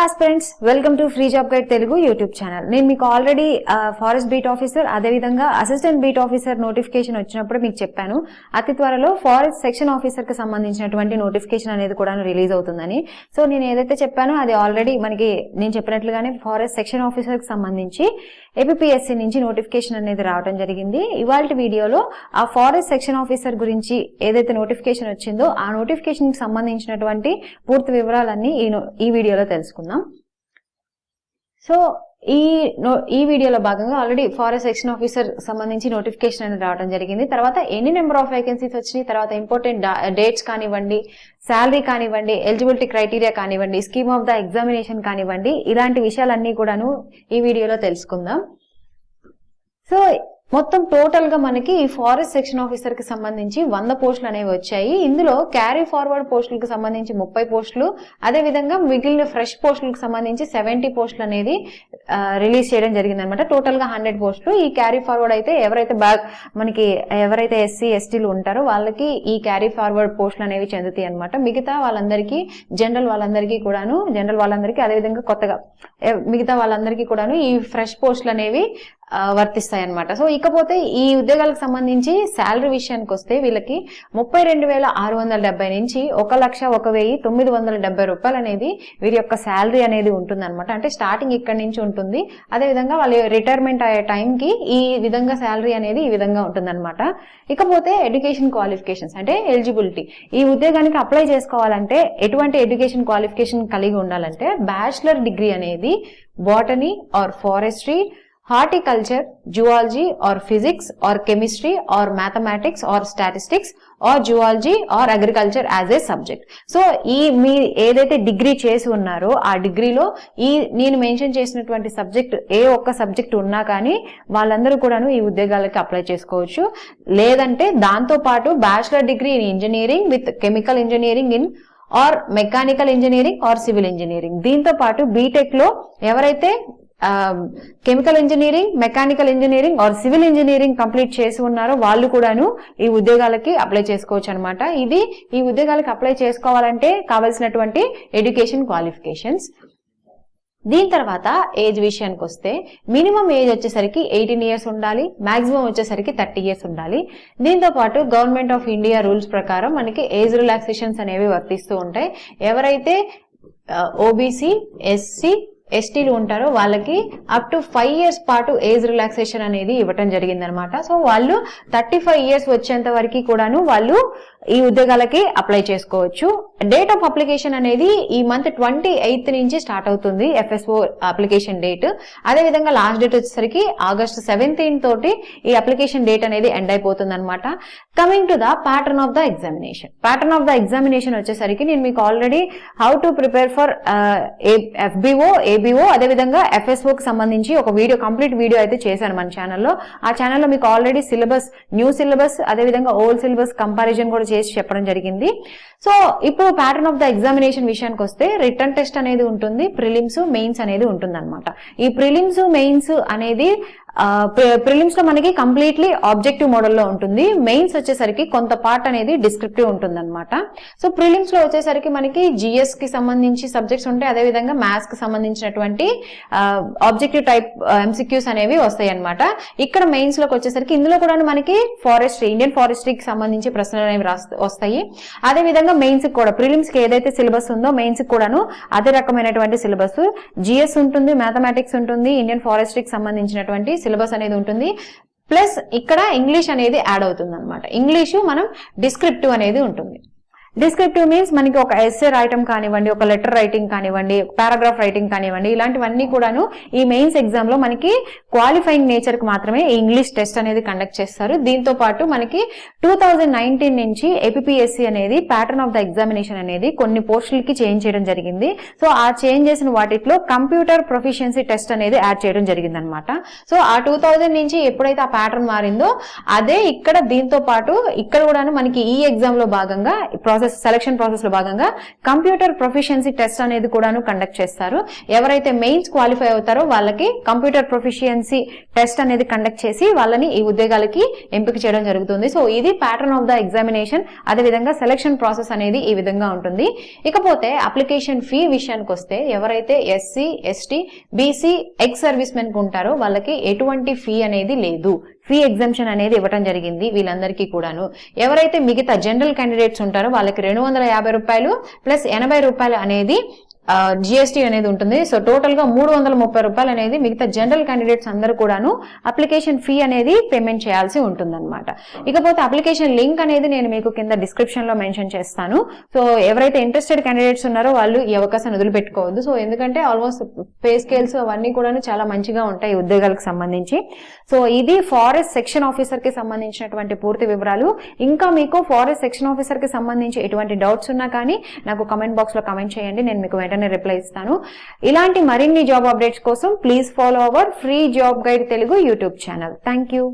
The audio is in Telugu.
Aspirants, welcome to free job guide Telugu YouTube channel. నేను మీకు ఆల్రెడీ ఫారెస్ట్ బీట్ ఆఫీసర్ అదేవిధంగా అసిస్టెంట్ బీట్ ఆఫీసర్ నోటిఫికేషన్ వచ్చినప్పుడు మీకు చెప్పాను. అతి త్వరలో ఫారెస్ట్ సెక్షన్ ఆఫీసర్ కి సంబంధించినటువంటి నోటిఫికేషన్ అనేది కూడా రిలీజ్ అవుతుందని. సో నేను ఏదైతే చెప్పానో అది ఆల్రెడీ మనకి నేను చెప్పినట్లుగానే ఫారెస్ట్ సెక్షన్ ఆఫీసర్ కి సంబంధించి ఏపీఎస్సీ నుంచి నోటిఫికేషన్ అనేది రావడం జరిగింది. ఇవాళ వీడియోలో ఆ ఫారెస్ట్ సెక్షన్ ఆఫీసర్ గురించి ఏదైతే నోటిఫికేషన్ వచ్చిందో ఆ నోటిఫికేషన్ కి సంబంధించినటువంటి పూర్తి వివరాలన్నీ ఈ వీడియోలో తెలుసుకుందాం. సో ఈ వీడియోలో భాగంగా ఆల్రెడీ ఫారెస్ట్ సెక్షన్ ఆఫీసర్ సంబంధించి నోటిఫికేషన్ అనేది రావడం జరిగింది. తర్వాత ఎన్ని నెంబర్ ఆఫ్ వేకెన్సీస్ వచ్చినాయి, తర్వాత ఇంపార్టెంట్ డేట్స్ కానివ్వండి, శాలరీ కానివ్వండి, ఎలిజిబిలిటీ క్రైటీరియా కానివ్వండి, స్కీమ్ ఆఫ్ ద ఎగ్జామినేషన్ కానివ్వండి, ఇలాంటి విషయాలన్నీ కూడాను ఈ వీడియోలో తెలుసుకుందాం. సో మొత్తం టోటల్ గా మనకి ఈ ఫారెస్ట్ సెక్షన్ ఆఫీసర్ కి సంబంధించి 100 పోస్టులు అనేవి వచ్చాయి. ఇందులో క్యారీ ఫార్వర్డ్ పోస్టులకు సంబంధించి 30 పోస్టులు, అదే విధంగా మిగిలిన ఫ్రెష్ పోస్టులకు సంబంధించి 70 పోస్టులు అనేది రిలీజ్ చేయడం జరిగింది అనమాట. టోటల్ గా 100 పోస్టులు. ఈ క్యారీ ఫార్వర్డ్ అయితే ఎవరైతే ఎస్సీ ఎస్టీలు ఉంటారో వాళ్ళకి ఈ క్యారీ ఫార్వర్డ్ పోస్టులు అనేవి చెందుతాయి అనమాట. మిగతా వాళ్ళందరికీ జనరల్ వాళ్ళందరికీ అదేవిధంగా కొత్తగా మిగతా వాళ్ళందరికీ కూడాను ఈ ఫ్రెష్ పోస్టులు అనేవి వర్తిస్తాయి అనమాట. సో ఇకపోతే ఈ ఉద్యోగాలకు సంబంధించి శాలరీ విషయానికి వస్తే వీళ్ళకి 32,670 నుంచి 1,01,970 రూపాయలు అనేది వీరి యొక్క శాలరీ అనేది ఉంటుంది అనమాట. అంటే స్టార్టింగ్ ఇక్కడి నుంచి ఉంటుంది. అదేవిధంగా వాళ్ళ రిటైర్మెంట్ అయ్యే టైంకి ఈ విధంగా శాలరీ అనేది ఈ విధంగా ఉంటుంది అనమాట. ఇకపోతే ఎడ్యుకేషన్ క్వాలిఫికేషన్స్ అంటే ఎలిజిబిలిటీ. ఈ ఉద్యోగానికి అప్లై చేసుకోవాలంటే ఎటువంటి ఎడ్యుకేషన్ క్వాలిఫికేషన్ కలిగి ఉండాలంటే బ్యాచిలర్ డిగ్రీ అనేది botany or forestry, horticulture, zoology or physics or chemistry or mathematics or statistics or zoology or agriculture as a subject. So మీ ఏదైతే డిగ్రీ చేసి ఉన్నారో ఆ డిగ్రీలో నేను మెన్షన్ చేసినటువంటి సబ్జెక్ట్ ఏ ఒక్క సబ్జెక్ట్ ఉన్నా కానీ వాళ్ళందరూ కూడాను ఈ ఉద్యోగాలకి అప్లై చేసుకోవచ్చు. లేదంటే దాంతో పాటు bachelor degree in engineering with chemical engineering in or mechanical engineering or civil engineering. దీంతో పాటు బీటెక్ లో ఎవరైతే chemical engineering, mechanical engineering or civil engineering complete చేసి ఉన్నారో వాళ్ళు కూడాను ఈ ఉద్యోగాలకి అప్లై చేసుకోవచ్చు అనమాట. ఇది ఈ ఉద్యోగాలకి అప్లై చేసుకోవాలంటే కావాల్సినటువంటి ఎడ్యుకేషన్ క్వాలిఫికేషన్స్. దీని తర్వాత ఏజ్ విషయానికి వస్తే మినిమం ఏజ్ వచ్చేసరికి 18 ఇయర్స్ ఉండాలి, మాక్సిమం వచ్చేసరికి 30 ఇయర్స్ ఉండాలి. దీంతో పాటు గవర్నమెంట్ ఆఫ్ ఇండియా రూల్స్ ప్రకారం మనకి ఏజ్ రిలాక్సేషన్స్ అనేవి వర్తిస్తూ ఉంటాయి. ఎవరైతే ఓబీసీ, ఎస్సీ, ఎస్టీలు ఉంటారో వాళ్ళకి అప్ టు 5 ఇయర్స్ పాటు ఏజ్ రిలాక్సేషన్ అనేది ఇవ్వటం జరిగిందనమాట. సో వాళ్ళు 35 ఇయర్స్ వచ్చేంత వరకు కూడాను వాళ్ళు ఈ ఉద్యోగాలకి అప్లై చేసుకోవచ్చు. డేట్ ఆఫ్ అప్లికేషన్ అనేది ఈ మంత్ 28 నుంచి స్టార్ట్ అవుతుంది, ఎఫ్ఎస్ఓ అప్లికేషన్ డేట్. అదేవిధంగా లాస్ట్ డేట్ వచ్చేసరికి August 17 తోటి ఈ అప్లికేషన్ డేట్ అనేది ఎండ్ అయిపోతుంది అనమాట. Coming to the pattern of the examination. Pattern of the examination వచ్చేసరికి నేను మీకు already how to prepare for FBO, ABO అదేవిధంగా ఎఫ్ఎస్ఓ కి సంబంధించి ఒక కంప్లీట్ వీడియో అయితే చేశాను మన ఛానల్లో. ఆ ఛానల్లో మీకు ఆల్రెడీ సిలబస్, న్యూ సిలబస్ అదేవిధంగా ఓల్డ్ సిలబస్ కంపారిజన్ కూడా చేసి చెప్పడం జరిగింది. సో ఇప్పుడు ప్యాటర్న్ ఆఫ్ ద ఎగ్జామినేషన్ విషయానికి వస్తే రిటర్న్ టెస్ట్ అనేది ఉంటుంది, ప్రిలిమ్స్, మెయిన్స్ అనేది ఉంటుంది అనమాట. ఈ ప్రిలిమ్స్, మెయిన్స్ అనేది ప్రిలిమ్స్ లో మనకి కంప్లీట్లీ ఆబ్జెక్టివ్ మోడల్లో ఉంటుంది. మెయిన్స్ వచ్చేసరికి కొంత పార్ట్ అనేది డిస్క్రిప్టివ్ ఉంటుంది అనమాట. సో ప్రిలిమ్స్ లో వచ్చేసరికి మనకి జిఎస్ కి సంబంధించి సబ్జెక్ట్స్ ఉంటాయి, అదేవిధంగా మ్యాథ్స్ కి సంబంధించినటువంటి ఆబ్జెక్టివ్ టైప్ ఎంసిక్యూస్ అనేవి వస్తాయి అనమాట. ఇక్కడ మెయిన్స్ లోకి వచ్చేసరికి ఇందులో కూడా మనకి ఫారెస్ట్రీ, ఇండియన్ ఫారెస్ట్రీకి సంబంధించి ప్రశ్నలు అనేవి వస్తాయి. అదేవిధంగా మెయిన్స్ కూడా ప్రిలిమ్స్ కి ఏదైతే సిలబస్ ఉందో మెయిన్స్ కూడాను అదే రకమైనటువంటి సిలబస్. జిఎస్ ఉంటుంది, మ్యాథమెటిక్స్ ఉంటుంది, ఇండియన్ ఫారెస్ట్రీకి సంబంధించినటువంటి సిలబస్ అనేది ఉంటుంది. ప్లస్ ఇక్కడ ఇంగ్లీష్ అనేది యాడ్ అవుతుంది అనమాట. ఇంగ్లీషు మనం డిస్క్రిప్టివ్ అనేది ఉంటుంది. డిస్క్రిప్టివ్ మీన్స్ మనకి ఒక ఎస్సే రాయటం కానివ్వండి, ఒక లెటర్ రైటింగ్ కానివ్వండి, పారాగ్రాఫ్ రైటింగ్ కానివ్వండి, ఇలాంటివన్నీ కూడాను ఈ మెయిన్స్ ఎగ్జామ్ లో మనకి క్వాలిఫైయింగ్ నేచర్ కి మాత్రమే ఇంగ్లీష్ టెస్ట్ అనేది కండక్ట్ చేస్తారు. దీంతో పాటు మనకి 2019 నుంచి ఏపీఎస్సీ అనేది ప్యాటర్న్ ఆఫ్ ద ఎగ్జామినేషన్ అనేది కొన్ని పోస్టులకి చేంజ్ చేయడం జరిగింది. సో ఆ చేంజ్ చేసిన వాటిలో కంప్యూటర్ ప్రొఫిషియన్సీ టెస్ట్ అనేది యాడ్ చేయడం జరిగింది అనమాట. సో ఆ 2000 నుంచి ఎప్పుడైతే ఆ ప్యాటర్న్ మారిందో అదే ఇక్కడ దీంతో పాటు ఇక్కడ కూడాను మనకి ఈ ఎగ్జామ్ లో భాగంగా ప్రాసెస్ సెలక్షన్ ప్రాసెస్ లో భాగంగా కంప్యూటర్ ప్రొఫిషియన్సీ టెస్ట్ అనేది కూడాను కండక్ట్ చేస్తారు. ఎవరైతే మెయిన్స్ క్వాలిఫై అవుతారో వాళ్ళకి కంప్యూటర్ ప్రొఫిషియన్సీ టెస్ట్ అనేది కండక్ట్ చేసి వాళ్ళని ఈ ఉద్యోగాలకి ఎంపిక చేయడం జరుగుతుంది. సో ఇది ప్యాటర్న్ ఆఫ్ ద ఎగ్జామినేషన్. అదే విధంగా సెలక్షన్ ప్రాసెస్ అనేది ఈ విధంగా ఉంటుంది. ఇకపోతే అప్లికేషన్ ఫీ విషయానికి వస్తే ఎవరైతే SC, ST, BC, ex service men ఉంటారో వాళ్ళకి ఎటువంటి ఫీ అనేది లేదు. ఫీ ఎగ్జామ్షన్ అనేది ఇవ్వడం జరిగింది వీళ్ళందరికీ కూడాను. ఎవరైతే మిగతా జనరల్ క్యాండిడేట్స్ ఉంటారో వాళ్ళకి 250 రూపాయలు ప్లస్ 80 రూపాయలు అనేది జిఎస్టీ అనేది ఉంటుంది. సో టోటల్ గా 330 రూపాయలు అనేది మిగతా జనరల్ క్యాండిడేట్స్ అందరూ కూడాను అప్లికేషన్ ఫీ అనేది పేమెంట్ చేయాల్సి ఉంటుందన్నమాట. ఇకపోతే అప్లికేషన్ లింక్ అనేది నేను మీకు కింద డిస్క్రిప్షన్ లో మెన్షన్ చేస్తాను. సో ఎవరైతే ఇంట్రెస్టెడ్ క్యాండిడేట్స్ ఉన్నారో వాళ్ళు ఈ అవకాశాన్ని వదిలిపెట్టుకోవద్దు. సో ఎందుకంటే ఆల్మోస్ట్ పే స్కేల్స్ అవన్నీ కూడాను చాలా మంచిగా ఉంటాయి ఈ ఉద్యోగాలకు సంబంధించి. సో ఇది ఫారెస్ట్ సెక్షన్ ఆఫీసర్ కి సంబంధించినటువంటి పూర్తి వివరాలు. ఇంకా మీకు ఫారెస్ట్ సెక్షన్ ఆఫీసర్ కి సంబంధించి ఎటువంటి డౌట్స్ ఉన్నా కానీ నాకు కమెంట్ బాక్స్ లో కమెంట్ చేయండి, నేను మీకు వెంటనే రిప్లై ఇస్తాను. ఇలాంటి మరిన్ని జాబ్ అప్డేట్స్ కోసం please follow our free job guide Telugu YouTube channel. Thank you.